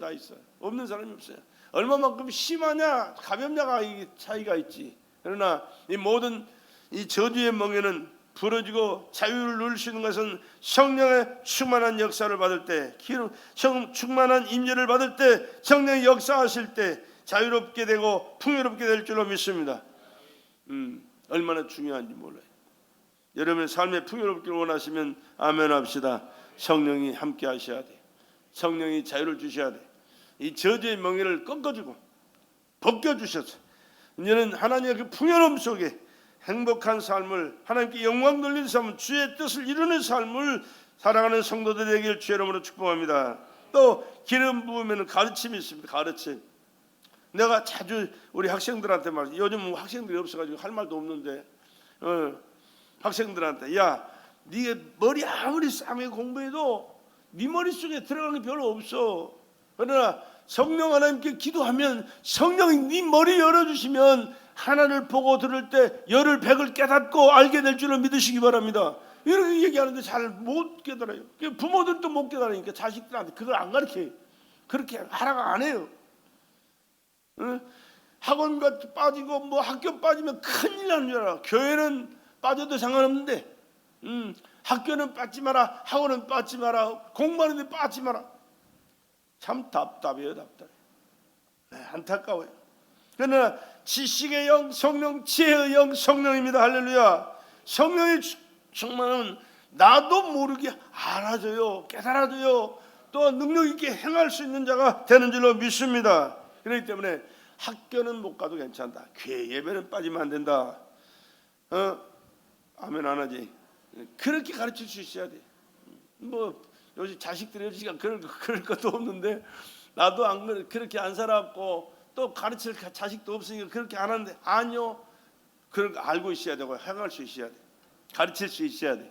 Speaker 1: 없는 사람이 없어요. 얼마만큼 심하냐 가볍냐가 차이가 있지. 그러나 이 모든 이 저주의 멍에는 부러지고 자유를 누릴 수 있는 것은 성령의 충만한 역사를 받을 때, 충만한 임재를 받을 때, 성령의 역사하실 때 자유롭게 되고 풍요롭게 될 줄로 믿습니다. 얼마나 중요한지 몰라요. 여러분의 삶에 풍요롭기를 원하시면 아멘 합시다. 성령이 함께 하셔야 돼. 성령이 자유를 주셔야 돼. 이 저주의 멍에를 꺾어주고 벗겨주셔서 이제는 하나님의 그 풍요로움 속에 행복한 삶을, 하나님께 영광 돌리는 삶을, 주의 뜻을 이루는 삶을 살아가는 성도들이 되길 주의 이름으로 축복합니다. 또 기름 부으면 가르침이 있습니다. 가르침. 내가 자주 우리 학생들한테 말해. 요즘 학생들이 없어가지고 할 말도 없는데 학생들한테 야, 네가 머리 아무리 싸게 공부해도 네 머릿속에 들어가는 게 별로 없어. 그러나 성령 하나님께 기도하면 성령이 네 머리 열어주시면 하나를 보고 들을 때 열을 백을 깨닫고 알게 될 줄을 믿으시기 바랍니다. 이렇게 얘기하는데 잘 못 깨달아요. 부모들도 못 깨달으니까 자식들한테 그걸 안 가르쳐요. 그렇게 하라고 안 해요. 학원 빠지고 뭐 학교 빠지면 큰일 나는 줄 알아. 교회는 빠져도 상관없는데 학교는 빠지지 마라, 학원은 빠지지 마라, 공부하는데 빠지지 마라. 참 답답해요. 답답해. 안타까워요. 그러나 지식의 영 성령, 지혜의 영 성령입니다. 할렐루야. 성령의 충만은 나도 모르게 알아줘요, 깨달아줘요, 또 능력 있게 행할 수 있는 자가 되는 줄로 믿습니다. 그렇기 때문에 학교는 못 가도 괜찮다, 교회 예배는 빠지면 안 된다, 아멘 안 하지. 그렇게 가르칠 수 있어야 돼. 뭐 요즘 자식들이 요즘 그럴 것도 없는데, 나도 안 그렇게 안 살았고 또 가르칠 자식도 없으니까 그렇게 안 하는데, 아니요, 그걸 알고 있어야 되고 행할 수 있어야 돼. 가르칠 수 있어야 돼.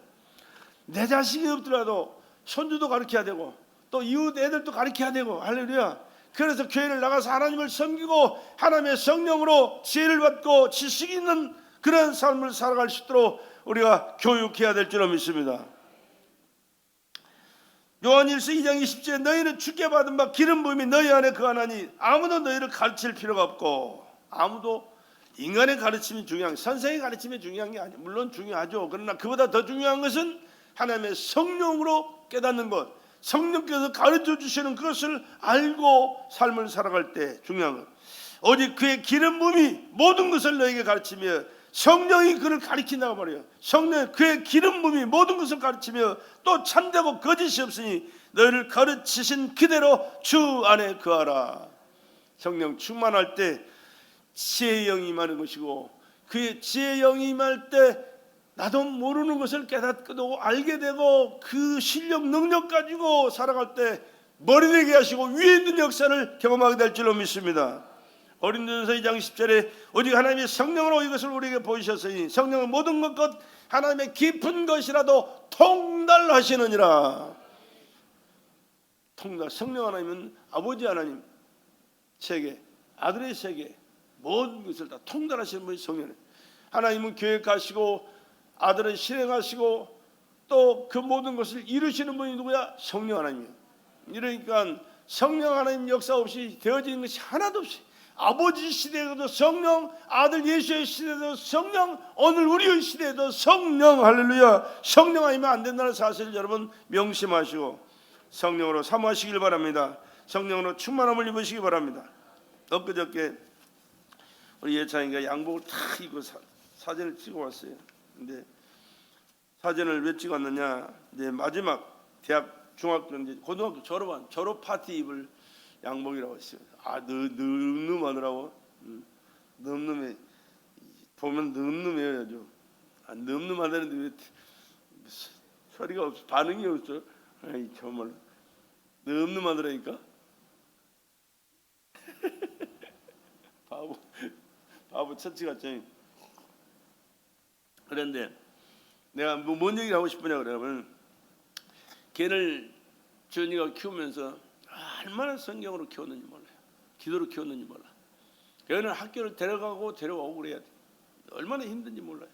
Speaker 1: 내 자식이 없더라도 손주도 가르쳐야 되고 또 이웃 애들도 가르쳐야 되고. 할렐루야. 그래서 교회를 나가서 하나님을 섬기고 하나님의 성령으로 지혜를 받고 지식 있는 그런 삶을 살아갈 수 있도록 우리가 교육해야 될 줄로 믿습니다. 요한일서 2장 20절에 너희는 주께 받은 바 기름 부음이 너희 안에 거하나니 아무도 너희를 가르칠 필요가 없고. 아무도 인간의 가르침이 중요한, 선생의 가르침이 중요한 게 아니에요. 물론 중요하죠. 그러나 그보다 더 중요한 것은 하나님의 성령으로 깨닫는 것, 성령께서 가르쳐 주시는 그것을 알고 삶을 살아갈 때 중요한 것. 오직 그의 기름 부음이 모든 것을 너에게 가르치며, 성령이 그를 가르친다고 말해요. 성령, 그의 기름 부음이 모든 것을 가르치며 또 참되고 거짓이 없으니 너희를 가르치신 그대로 주 안에 거하라. 성령 충만할 때 지혜의 영이 임하는 것이고, 그의 지혜의 영이 임할 때 나도 모르는 것을 깨닫고 알게 되고 그 실력 능력 가지고 살아갈 때 머리 되게 하시고 위에 있는 역사를 경험하게 될 줄로 믿습니다. 고린도전서 2장 10절에 오직 하나님의 성령으로 이것을 우리에게 보이셨으니 성령은 모든 것 하나님의 깊은 것이라도 통달하시느니라. 통달. 성령 하나님은 아버지 하나님 세계, 아들의 세계, 모든 것을 다 통달하시는 분이 성령이에요. 하나님은 계획하시고 아들은 실행하시고 또 그 모든 것을 이루시는 분이 누구야? 성령 하나님이에요. 이러니까 성령 하나님 역사 없이 되어지는 것이 하나도 없이, 아버지 시대에도 성령, 아들 예수의 시대에도 성령, 오늘 우리의 시대에도 성령. 할렐루야. 성령 아니면 안 된다는 사실을 여러분 명심하시고 성령으로 사모하시길 바랍니다. 성령으로 충만함을 입으시기 바랍니다. 엊그저께 우리 예찬이가 양복을 다 입고 사진을 찍어 왔어요. 근데 사진을 왜 찍었느냐, 이제 마지막 대학, 중학교, 이제 고등학교 졸업 파티 입을 양복이라고 했어요. 늠름하더라고. 늠름해. 보면 늠름해요. 아주. 늠름하다는데 왜 소리가 없어, 반응이 없어. 아이, 정말 늠름하더라니까. 바보 처치 같죠. 그런데 내가 뭔 얘기를 하고 싶으냐 그러면, 걔를 주연이가 키우면서 얼마나 성경으로 키웠는지 몰라요. 기도로 키웠는지 몰라. 걔는 학교를 데려가고 데려오고 그래야 돼. 얼마나 힘든지 몰라요.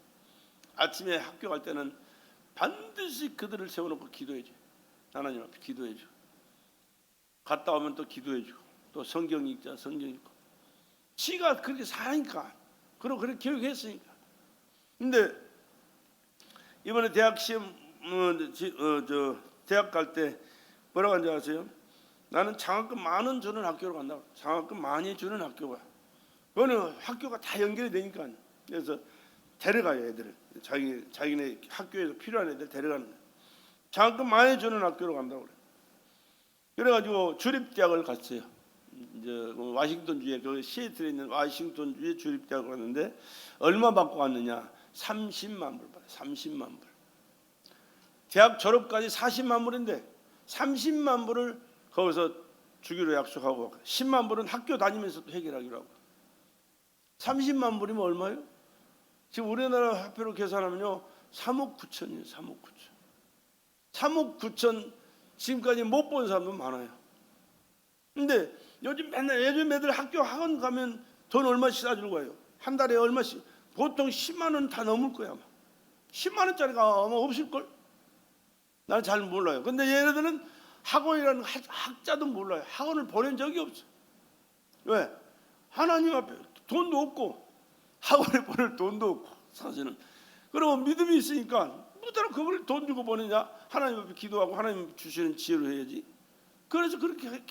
Speaker 1: 아침에 학교 갈 때는 반드시 그들을 세워놓고 기도해줘. 하나님 앞에 기도해줘. 갔다 오면 또 기도해줘. 또 성경 읽자, 성경 읽고. 지가 그렇게 사니까, 그리고 그렇게 교육했으니까. 근데 이번에 대학 시험, 대학 갈 때 뭐라고 한지 아세요? 나는 장학금 10,000원 주는 학교로 간다고. 장학금 많이 주는 학교가. 그거는 학교가 다 연결이 되니까. 그래서 데려가요, 애들을. 자기네 학교에서 필요한 애들 데려가는 거예요. 장학금 많이 주는 학교로 간다고 그래요. 그래가지고 주립대학을 갔어요. 이제 와싱턴주에, 그 시애틀에 있는 와싱턴주에 주립대학을 갔는데 얼마 받고 갔느냐? 30만 불 받아요. 30만 불. 대학 졸업까지 40만 불인데 30만 불을 거기서 주기로 약속하고 10만 불은 학교 다니면서도 해결하기로 하고. 30만 불이면 얼마예요? 지금 우리나라 화폐로 계산하면요 3억 9천이에요. 3억 9천. 3억 9천 지금까지 못 본 사람도 많아요. 근데 요즘 애들 학교 학원 가면 돈 얼마씩 싸주고 가요? 한 달에 얼마씩? 보통 10만 원 다 넘을 거야. 아마. 10만 원짜리가 아마 없을걸? 나는 잘 몰라요. 근데 얘네들은 학원이라는 학자도 몰라요. 학원을 보낸 적이 없어. 왜? 하나님 앞에 돈도 없고 학원에 보낼 돈도 없고 사실은. 그리고 믿음이 있으니까 뭐더러 그걸 돈 주고 보내냐? 하나님 앞에 기도하고 하나님 주시는 지혜로 해야지. 그래서 그렇게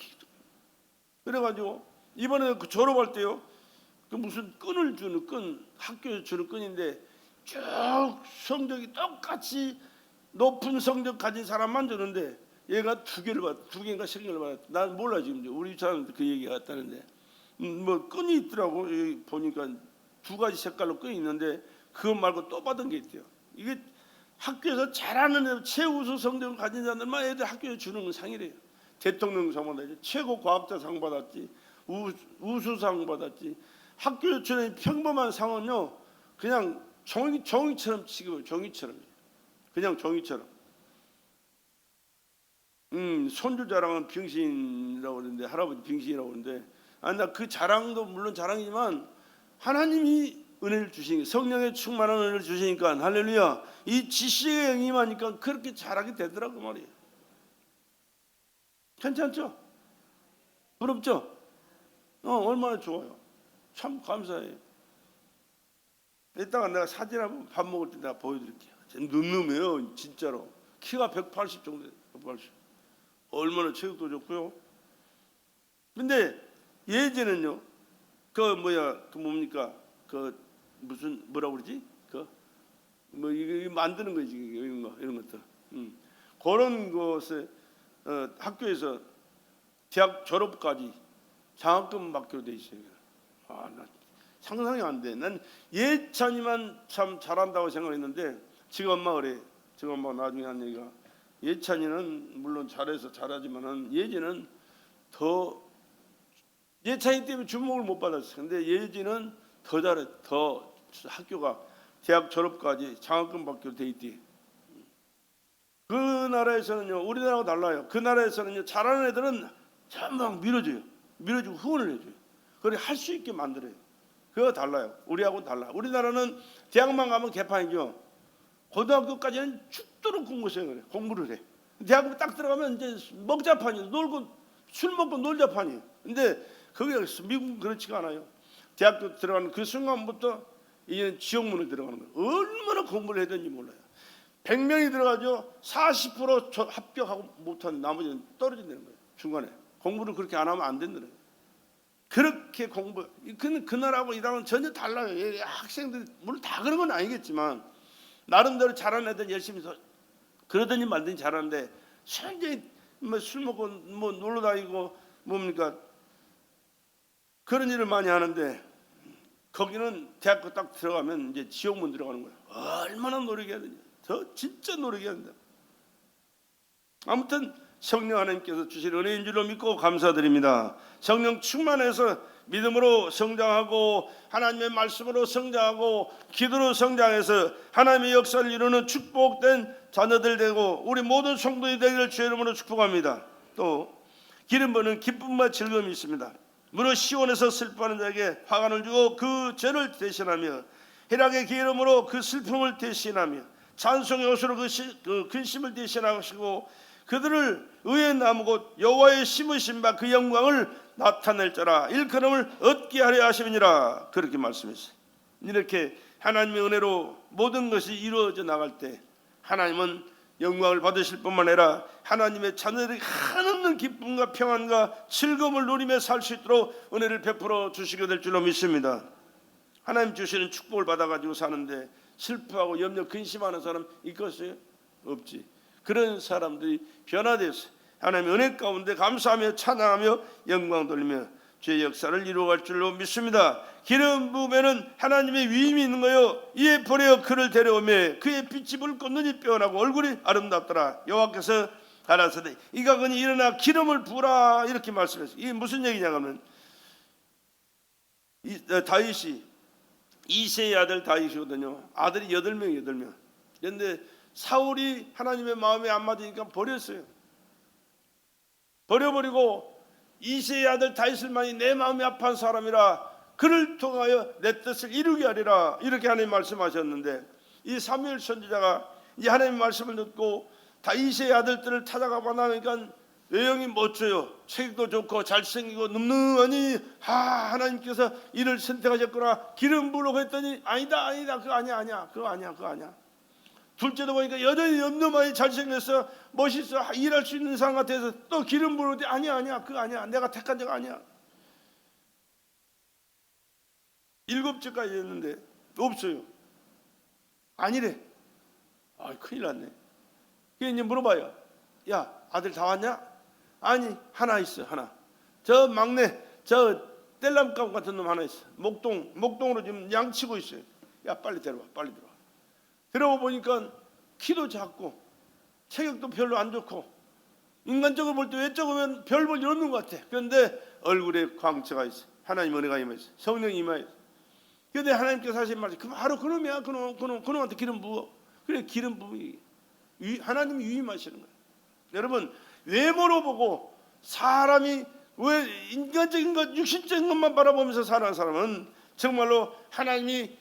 Speaker 1: 그래가지고 이번에 그 졸업할 때요, 그 무슨 끈을 주는 끈, 학교에 주는 끈인데 쭉 성적이 똑같이 높은 성적 가진 사람만 주는데 얘가 두 개인가 세 개를 받았다. 난 몰라 지금. 우리 사람한테 그 얘기가 왔다는데 뭐 끈이 있더라고. 여기 보니까 두 가지 색깔로 끈이 있는데 그것 말고 또 받은 게 있대요. 이게 학교에서 잘하는 애, 최우수 성적을 가진 자들만 애들 학교에 주는 상이래요. 대통령 상 받았지, 최고 과학자 상 받았지, 우수상 받았지. 학교에 주는 평범한 상은요 그냥 종이처럼 취급해요. 종이처럼, 그냥 종이처럼. 손주 자랑은 병신이라고 그러는데, 할아버지 병신이라고 그러는데, 나 그 자랑도 물론 자랑이지만 하나님이 은혜를 주시니까, 성령의 충만한 은혜를 주시니까, 할렐루야, 이 지식에 영임하니까 그렇게 잘하게 되더라고 말이에요. 괜찮죠? 부럽죠? 얼마나 좋아요. 참 감사해요. 이따가 내가 사진 한번 밥 먹을 때 내가 보여드릴게요. 늠름해요 진짜로. 키가 180 정도 돼요. 180. 얼마나 체격도 좋고요. 근데 예전에는요, 그 뭡니까, 그 무슨 뭐라고 그러지, 그 뭐 이거 만드는 거지, 이런 것들. 그런 것에 학교에서 대학 졸업까지 장학금 받기로 돼 있어요. 나 상상이 안 돼. 난 예찬이만 참 잘한다고 생각했는데 지금 엄마가 그래. 지금 엄마가 나중에 한 얘기가, 예찬이는 물론 잘해서 잘하지만은 예지는 더, 예찬이 때문에 주목을 못 받았어. 근데 예지는 더 잘해. 더 학교가 대학 졸업까지 장학금 받기로 돼 있대. 그 나라에서는요, 우리나라하고 달라요. 그 나라에서는요, 잘하는 애들은 전부 밀어줘요. 밀어주고 후원을 해줘요. 그래 할 수 있게 만들어요. 그거 달라요. 우리하고 달라. 우리나라는 대학만 가면 개판이죠. 고등학교까지는 죽도록 공부를 해. 대학교 딱 들어가면 이제 먹자판이에요. 놀고 술 먹고 놀자판이에요. 근데 거기 미국은 그렇지가 않아요. 대학교 들어가는 그 순간부터 이제는 지옥문에 들어가는 거예요. 얼마나 공부를 해야 되는지 몰라요. 100명이 들어가죠. 40% 합격하고 못한 나머지는 떨어진다는 거예요. 중간에 공부를 그렇게 안 하면 안 된다는 거예요. 그렇게 공부, 그 나라하고 이 나라는 전혀 달라요. 학생들이 물론 다 그런 건 아니겠지만 나름대로 잘하는 애들 열심히 그러더니 말더니 잘하는데, 현재 뭐 술 먹고 뭐 놀러 다니고 뭡니까 그런 일을 많이 하는데, 거기는 대학교 딱 들어가면 이제 지옥문 들어가는 거예요. 얼마나 노력해야 되냐. 진짜 노력해야 된다. 아무튼 성령 하나님께서 주신 은혜인 줄로 믿고 감사드립니다. 성령 충만해서 믿음으로 성장하고 하나님의 말씀으로 성장하고 기도로 성장해서 하나님의 역사를 이루는 축복된 자녀들 되고 우리 모든 성도들이 되기를 주의 이름으로 축복합니다. 또 기름 부는 기쁨과 즐거움이 있습니다. 무릇 시온에서 슬퍼하는 자에게 화관을 주고 그 죄를 대신하며 희락의 기름으로 그 슬픔을 대신하며 찬송의 옷으로 그 근심을 대신하시고 그들을 의의 나무 곧 여호와의 심으신 바 그 영광을 나타낼 자라 일컬음을 얻게 하려 하심이니라. 그렇게 말씀했어요. 이렇게 하나님의 은혜로 모든 것이 이루어져 나갈 때 하나님은 영광을 받으실 뿐만 아니라 하나님의 자녀들이 한없는 기쁨과 평안과 즐거움을 누리며 살 수 있도록 은혜를 베풀어 주시게 될 줄로 믿습니다. 하나님 주시는 축복을 받아가지고 사는데 슬퍼하고 염려 근심하는 사람 있겠어요? 없지. 그런 사람들이 변화돼서 하나님의 은혜 가운데 감사하며 찬양하며 영광 돌리며 주의 역사를 이루어갈 줄로 믿습니다. 기름 부으면은 하나님의 위임이 있는 거요. 이에 보내어 그를 데려오며 그의 빛이 붉고 눈이 빼어나고 얼굴이 아름답더라. 여호와께서 가라사대 이가건이 일어나 기름을 부으라 이렇게 말씀했어요. 이게 무슨 얘기냐면 다윗이 이새의 아들 다윗이거든요. 아들이 8명. 그런데 사울이 하나님의 마음에 안 맞으니까 버렸어요. 버려버리고 이새의 아들 다윗을만이 내 마음이 아파한 사람이라 그를 통하여 내 뜻을 이루게 하리라. 이렇게 하나님 말씀하셨는데, 이 사무엘 선지자가 이 하나님의 말씀을 듣고 다윗의 아들들을 찾아가 만나니까 외형이 멋져요. 체격도 좋고 잘생기고 늠름하니 하나님께서 이를 선택하셨구나. 기름 부으라고 했더니 아니다 그거 아니야. 둘째도 보니까 여전히 늠름하니 잘생겼어, 멋있어, 일할 수 있는 사람 같아서 또 기름 부으는데 아니야 그거 아니야, 내가 택한 자가 아니야. 7주까지 했는데 없어요. 아니래. 큰일 났네. 그래 이제 물어봐요. 야, 아들 다 왔냐? 아니, 하나 있어. 하나. 저 막내, 저 뗄감감 같은 놈 하나 있어. 목동으로 지금 양치고 있어요. 야, 빨리 들어와. 들어와 보니까 키도 작고 체격도 별로 안 좋고 인간적으로 볼 때 외적으면 별 볼 일 없는 것 같아. 그런데 얼굴에 광채가 있어. 하나님 은혜가 임해 있어. 성령이 임해 있어. 그런데 하나님께서 하신 말이 바로 그놈이야. 그놈한테 기름 부어. 그래, 기름 부이 하나님이 유임하시는 거예요. 여러분, 외모로 보고 사람이 왜 인간적인 것, 육신적인 것만 바라보면서 사는 사람은 정말로 하나님이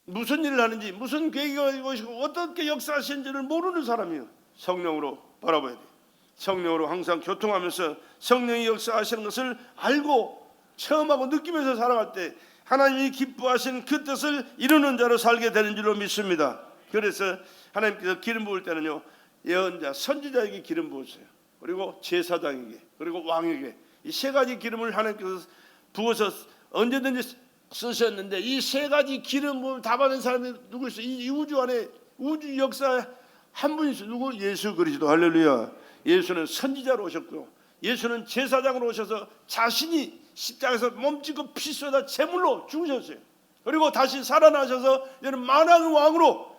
Speaker 1: 무슨 일을 하는지, 무슨 계획이 것이고 어떻게 역사하시는지를 모르는 사람이에요. 성령으로 바라봐야 돼요. 성령으로 항상 교통하면서 성령이 역사하시는 것을 알고 체험하고 느끼면서 살아갈 때 하나님이 기뻐하시는 그 뜻을 이루는 자로 살게 되는 줄로 믿습니다. 그래서 하나님께서 기름 부을 때는요, 예언자, 선지자에게 기름 부으세요. 그리고 제사장에게, 그리고 왕에게, 이 세 가지 기름을 하나님께서 부어서 언제든지 쓰셨는데, 이 세 가지 기름 부음을 다 받은 사람이 누구 있어요? 이 우주 안에, 우주 역사에 한 분이 있어요. 누구? 예수 그리스도. 할렐루야. 예수는 선지자로 오셨고요, 예수는 제사장으로 오셔서 자신이 십자가에서 몸짓고 피 쏟아 제물로 죽으셨어요. 그리고 다시 살아나셔서 이제는 만왕의 왕으로,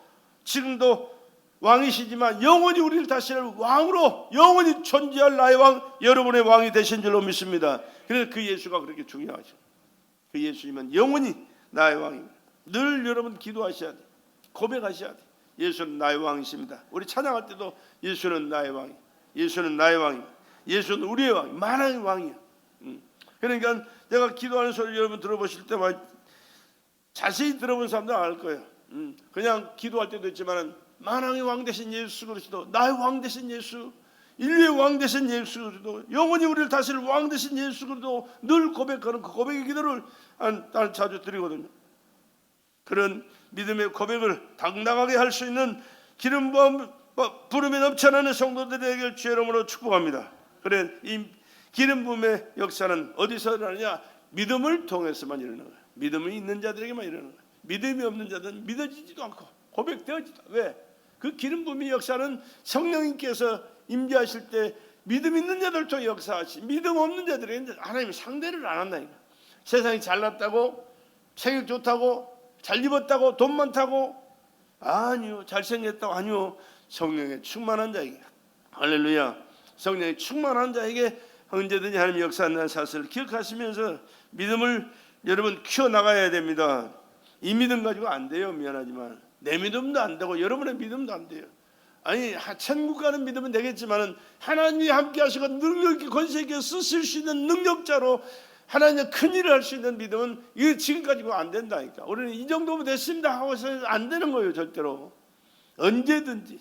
Speaker 1: 지금도 왕이시지만 영원히 우리를 다스릴 왕으로 영원히 존재할 나의 왕, 여러분의 왕이 되신 줄로 믿습니다. 그래서 그 예수가 그렇게 중요하죠. 그 예수님은 영원히 나의 왕입니다. 늘 여러분 기도하셔야 돼. 고백하셔야 돼. 예수는 나의 왕이십니다. 우리 찬양할 때도 예수는 나의 왕이, 예수는 나의 왕입니다. 예수는 우리의 왕이, 만왕의 왕이야. 그러니까 제가 기도하는 소리 여러분 들어보실 때마다 자세히 들어본 사람들 알 거예요. 그냥 기도할 때도 있지만 만왕의 왕 되신 예수 그리스도, 나의 왕 되신 예수, 인류의 왕 되신 예수 그리스도, 영원히 우리를 다스릴 왕 되신 예수 그리스도 늘 고백하는 그 고백의 기도를 나는 자주 드리거든요. 그런 믿음의 고백을 당당하게 할 수 있는 기름 부음이 넘쳐나는 성도들에게 주의 이름으로 축복합니다. 그래, 이 기름 부음의 역사는 어디서 일어나냐? 믿음을 통해서만 일어나는 거예요. 믿음이 있는 자들에게만 일어나는 거예요. 믿음이 없는 자들은 믿어지지도 않고 고백되어지도. 왜? 그 기름 부음의 역사는 성령님께서 임재하실 때 믿음 있는 자들 통해 역사하시, 믿음 없는 자들에게는 하나님이 상대를 안 한다니까. 세상이 잘났다고, 체격 좋다고, 잘 입었다고, 돈 많다고, 아니요, 잘생겼다고, 아니요, 성령에 충만한 자에게, 할렐루야, 성령에 충만한 자에게 언제든지 하나님 역사하는 사실을 기억하시면서 믿음을 여러분 키워나가야 됩니다. 이 믿음 가지고 안 돼요. 미안하지만 내 믿음도 안 되고 여러분의 믿음도 안 돼요. 아니, 천국 가는 믿음은 되겠지만 하나님이 함께 하시고 능력 있게 권세 있게 쓰실 수 있는 능력자로 하나님의 큰 일을 할 수 있는 믿음은 이게 지금 가지고 안 된다니까. 우리는 이 정도면 됐습니다 하고 해서 안 되는 거예요. 절대로. 언제든지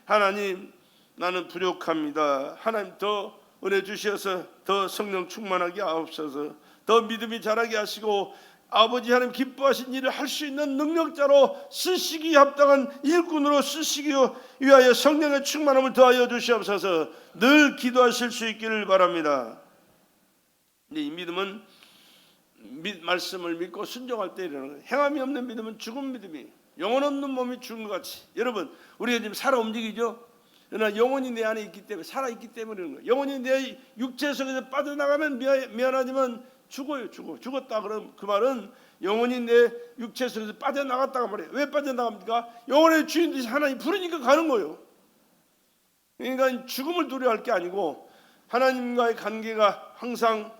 Speaker 1: 하나님, 나는 부족합니다. 하나님 더 은혜 주셔서 더 성령 충만하게 하옵소서. 더 믿음이 자라게 하시고 아버지 하나님 기뻐하신 일을 할 수 있는 능력자로 쓰시기 합당한 일꾼으로 쓰시기 위하여 성령의 충만함을 더하여 주시옵소서. 늘 기도하실 수 있기를 바랍니다. 이 믿음은 말씀을 믿고 순종할 때 일어나는 거예요. 행함이 없는 믿음은 죽은 믿음이에요. 영혼 없는 몸이 죽은 것 같이. 여러분, 우리가 지금 살아 움직이죠. 그러나 영혼이 내 안에 있기 때문에, 살아있기 때문에 그런 거예요. 영혼이 내 육체 속에서 빠져나가면 미안하지만 죽어요. 죽었다 그럼 그 말은 영혼이 내 육체 속에서 빠져나갔다가 말이에요. 왜 빠져나갑니까? 영혼의 주인 되신 하나님 부르니까 가는 거예요. 그러니까 죽음을 두려워할 게 아니고 하나님과의 관계가 항상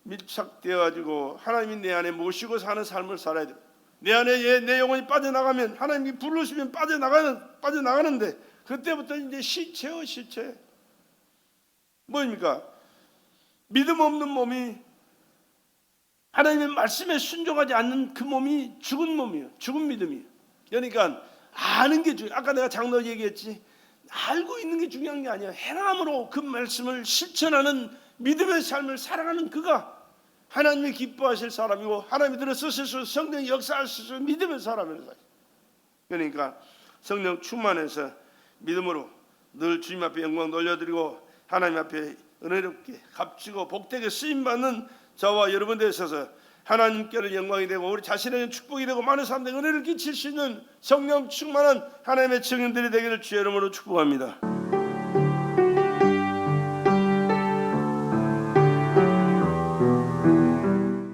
Speaker 1: 밀착되어 가지고 하나님이 내 안에 모시고 사는 삶을 살아야 돼요. 내 안에 내 영혼이 빠져나가면, 하나님이 부르시면 빠져나가는데 그때부터 이제 시체요, 시체. 뭐입니까? 믿음 없는 몸이 하나님의 말씀에 순종하지 않는 그 몸이 죽은 몸이에요. 죽은 믿음이에요. 그러니까 아는 게 중요해요. 아까 내가 장로 얘기했지. 알고 있는 게 중요한 게 아니야. 행함으로 그 말씀을 실천하는 믿음의 삶을 살아가는 그가 하나님이 기뻐하실 사람이고 하나님이 들어 쓰실 수 성령이 역사하실 수 믿음의 사람이라서. 그러니까 성령 충만해서 믿음으로 늘 주님 앞에 영광 돌려드리고 하나님 앞에 은혜롭게 값지고 복되게 쓰임받는 저와 여러분들에 있어서 하나님께는 영광이 되고 우리 자신에게는 축복이 되고 많은 사람들에게 은혜를 끼칠 수 있는 성령 충만한 하나님의 증인들이 되기를 주의 이름으로 축복합니다.